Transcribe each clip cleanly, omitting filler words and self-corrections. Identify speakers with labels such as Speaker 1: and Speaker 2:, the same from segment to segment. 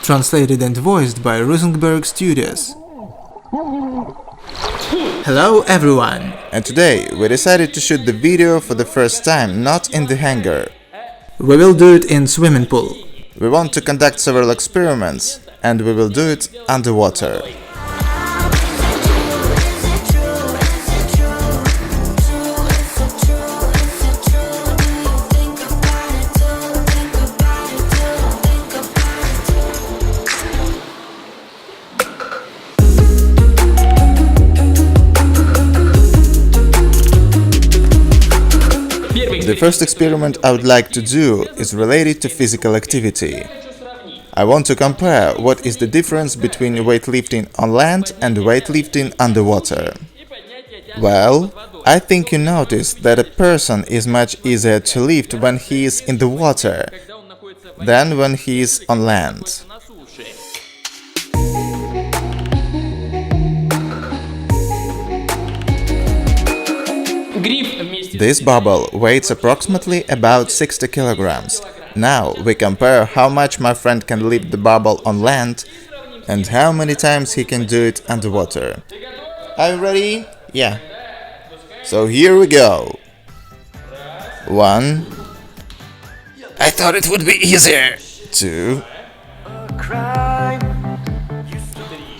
Speaker 1: Translated and voiced by Rosenberg Studios. Hello everyone!
Speaker 2: And today we decided to shoot the video for the first time not in the hangar.
Speaker 1: We will do it in swimming pool.
Speaker 2: We want to conduct several experiments and we will do it underwater. The first experiment I would like to do is related to physical activity. I want to compare what is the difference between weightlifting on land and weightlifting underwater. Well, I think you noticed that a person is much easier to lift when he is in the water than when he is on land. This bubble weighs approximately about 60 kilograms. Now we compare how much my friend can lift the bubble on land and how many times he can do it underwater. Are you ready? Yeah. So here we go. 1.
Speaker 1: I thought it would be easier.
Speaker 2: 2.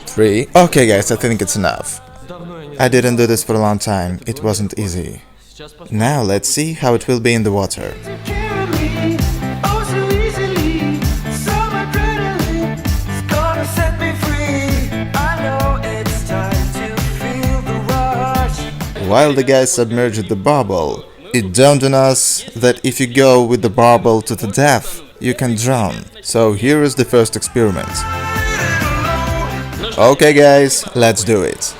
Speaker 2: 3. Okay guys, I think it's enough. I didn't do this for a long time, it wasn't easy. Now let's see how it will be in the water. While the guys submerged the bubble, it dawned on us that if you go with the bubble to the depth, you can drown. So here is the first experiment. Okay guys, let's do it.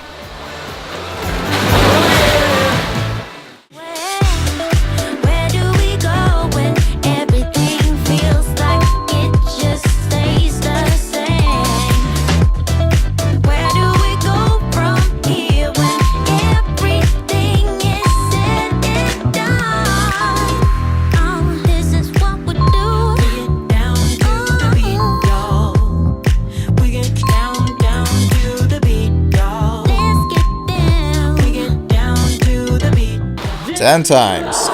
Speaker 2: Ten times.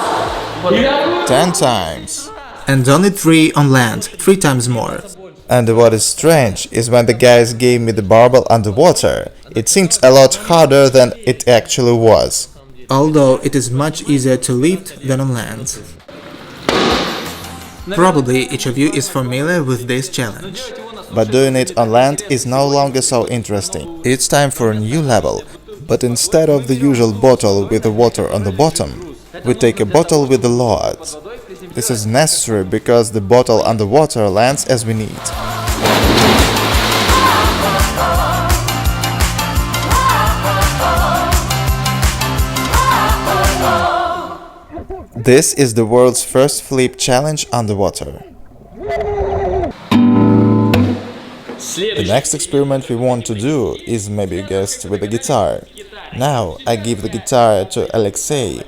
Speaker 2: 10 times.
Speaker 1: And only 3 on land, 3 times more.
Speaker 2: And what is strange is when the guys gave me the barbell underwater, it seems a lot harder than it actually was.
Speaker 1: Although it is much easier to lift than on land. Probably each of you is familiar with this challenge.
Speaker 2: But doing it on land is no longer so interesting. It's time for a new level. But instead of the usual bottle with the water on the bottom, we take a bottle with the load. This is necessary because the bottle underwater lands as we need. This is the world's first flip challenge underwater. The next experiment we want to do is, maybe you guessed, with the guitar. Now I give the guitar to Alexei.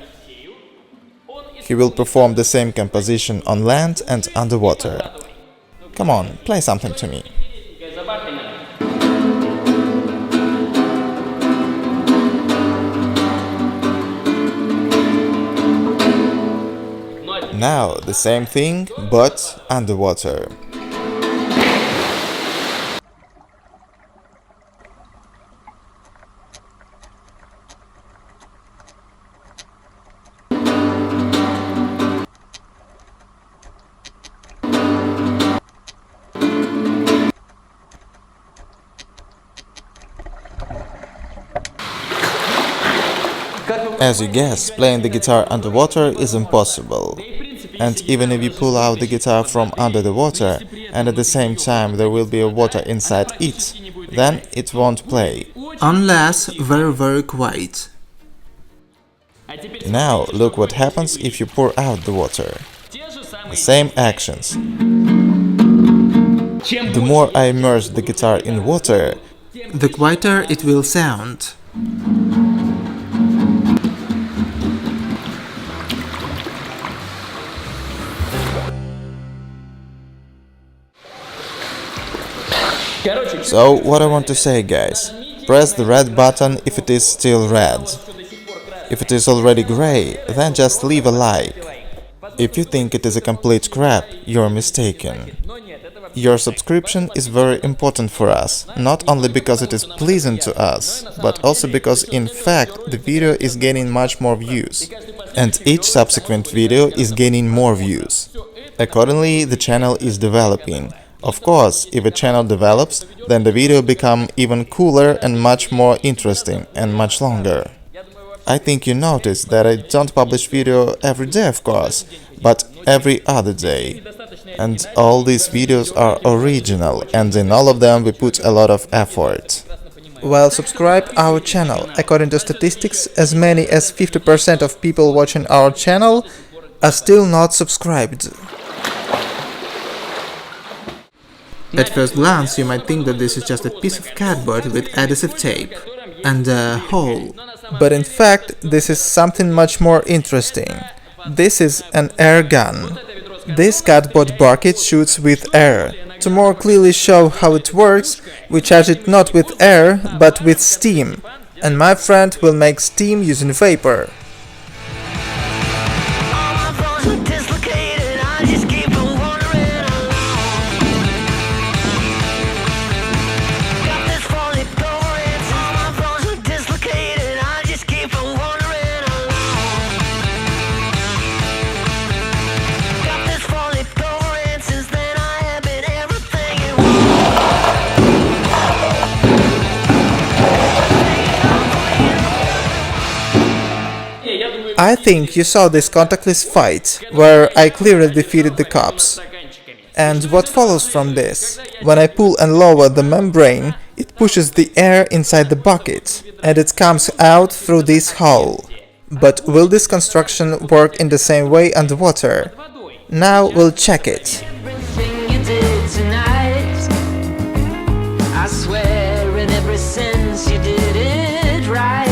Speaker 2: He will perform the same composition on land and underwater. Come on, play something to me. Now the same thing, but underwater. As you guess, playing the guitar underwater is impossible. And even if you pull out the guitar from under the water, and at the same time there will be water inside it, then it won't play.
Speaker 1: Unless very quiet.
Speaker 2: Now look what happens if you pour out the water. The same actions. The more I immerse the guitar in water,
Speaker 1: the quieter it will sound.
Speaker 2: So what I want to say, guys, press the red button if it is still red. If it is already gray, then just leave a like. If you think it is a complete crap, you're mistaken. Your subscription is very important for us, not only because it is pleasant to us, but also because in fact the video is gaining much more views, and each subsequent video is gaining more views. Accordingly, the channel is developing. Of course, if a channel develops, then the video become even cooler and much more interesting and much longer. I think you noticed that I don't publish video every day, of course, but every other day. And all these videos are original, and in all of them we put a lot of effort.
Speaker 1: Well, subscribe our channel. According to statistics, as many as 50% of people watching our channel are still not subscribed. At first glance, you might think that this is just a piece of cardboard with adhesive tape and a hole. But in fact, this is something much more interesting. This is an air gun. This cardboard bucket shoots with air. To more clearly show how it works, we charge it not with air, but with steam. And my friend will make steam using vapor. I think you saw this contactless fight, where I clearly defeated the cops. And what follows from this? When I pull and lower the membrane, it pushes the air inside the bucket, and it comes out through this hole. But will this construction work in the same way underwater? Now we'll check it.
Speaker 3: Everything you did tonight, I swear in every sense you did it right.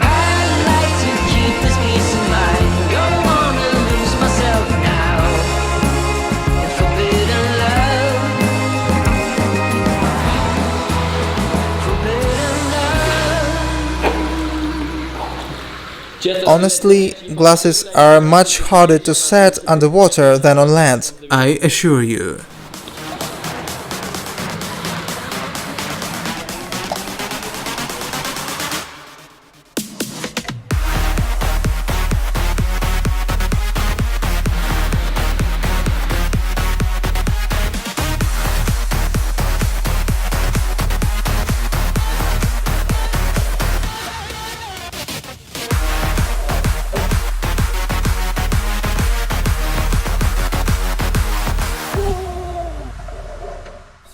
Speaker 3: I'd like to keep this peace of mind, don't wanna lose myself now in forbidden love. Forbidden love.
Speaker 1: Honestly, glasses are much harder to set underwater than on land, I assure you.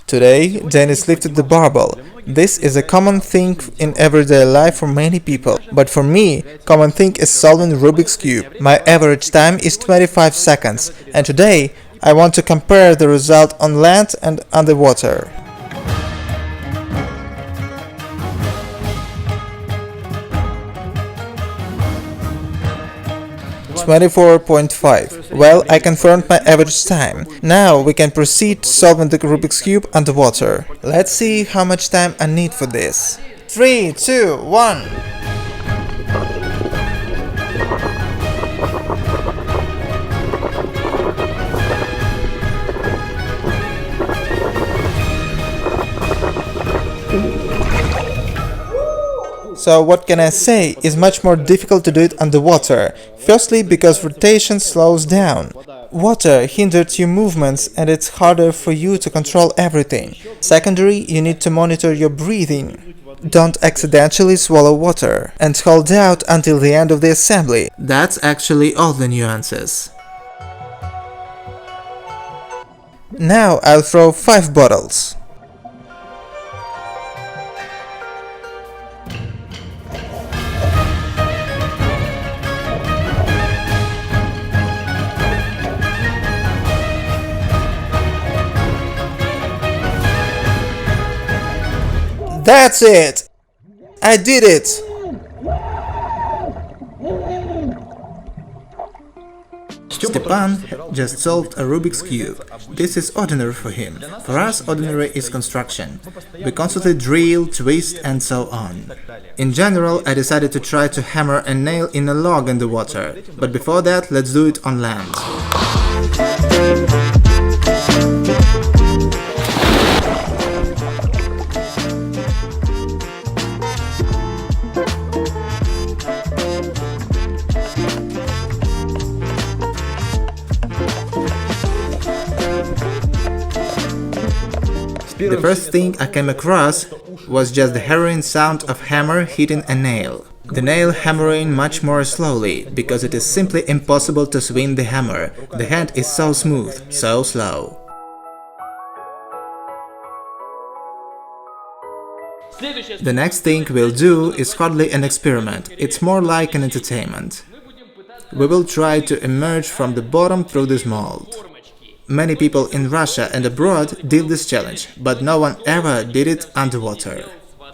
Speaker 1: Today, Dennis lifted the barbell. This is a common thing in everyday life for many people, but for me, common thing is solving Rubik's Cube. My average time is 25 seconds, and today I want to compare the result on land and underwater. .5. Well, I confirmed my average time. Now we can proceed to solving the Rubik's Cube underwater. Let's see how much time I need for this. 3, 2, 1. So what can I say? It's much more difficult to do it underwater. Firstly, because rotation slows down. Water hinders your movements and it's harder for you to control everything. Secondly, you need to monitor your breathing. Don't accidentally swallow water and hold out until the end of the assembly. That's actually all the nuances. Now I'll throw 5 bottles. That's it! I did it! Stepan just solved a Rubik's Cube. This is ordinary for him. For us, ordinary is construction. We constantly drill, twist, and so on. In general, I decided to try to hammer a nail in a log in the water. But before that, let's do it on land. The first thing I came across was just the harrowing sound of hammer hitting a nail. The nail hammering much more slowly, because it is simply impossible to swing the hammer. The hand is so smooth, so slow. The next thing we'll do is hardly an experiment, it's more like an entertainment. We will try to emerge from the bottom through this mold. Many people in Russia and abroad did this challenge, but no one ever did it underwater.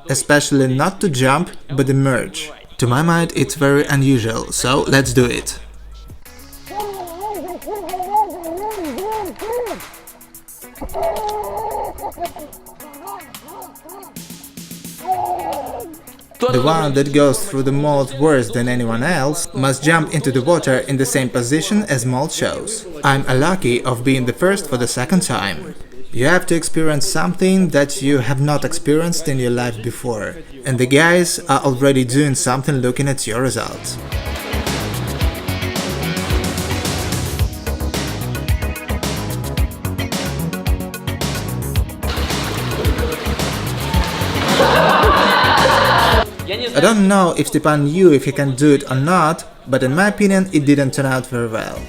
Speaker 1: Especially not to jump, but emerge. To my mind, it's very unusual, so let's do it. The one that goes through the mold worse than anyone else must jump into the water in the same position as mold shows. I'm unlucky of being the first for the second time. You have to experience something that you have not experienced in your life before, and the guys are already doing something looking at your results. I don't know if Stepan knew if he can do it or not, but in my opinion it didn't turn out very well.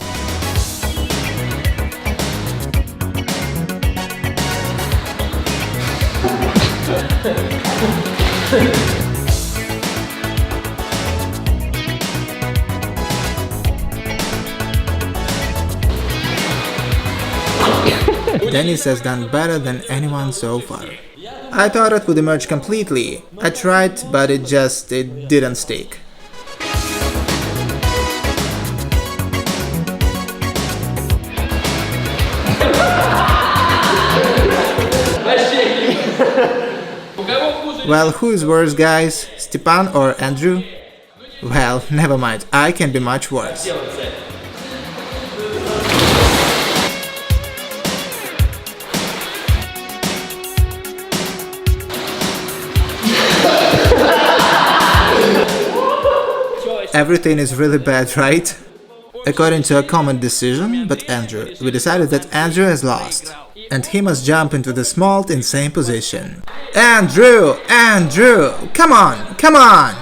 Speaker 1: Dennis has done better than anyone so far. I thought it would emerge completely. I tried, but it didn't stick. Well, who is worse, guys? Stepan or Andrew? Well, never mind, I can be much worse. Everything is really bad, right? According to a common decision, but Andrew, we decided that Andrew has lost, and he must jump into the mold in same position. Andrew! Andrew! Come on! Come on!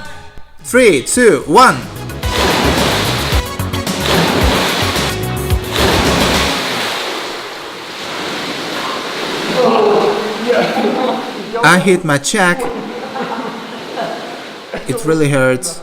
Speaker 1: 3, 2, 1! I hit my check. It really hurts.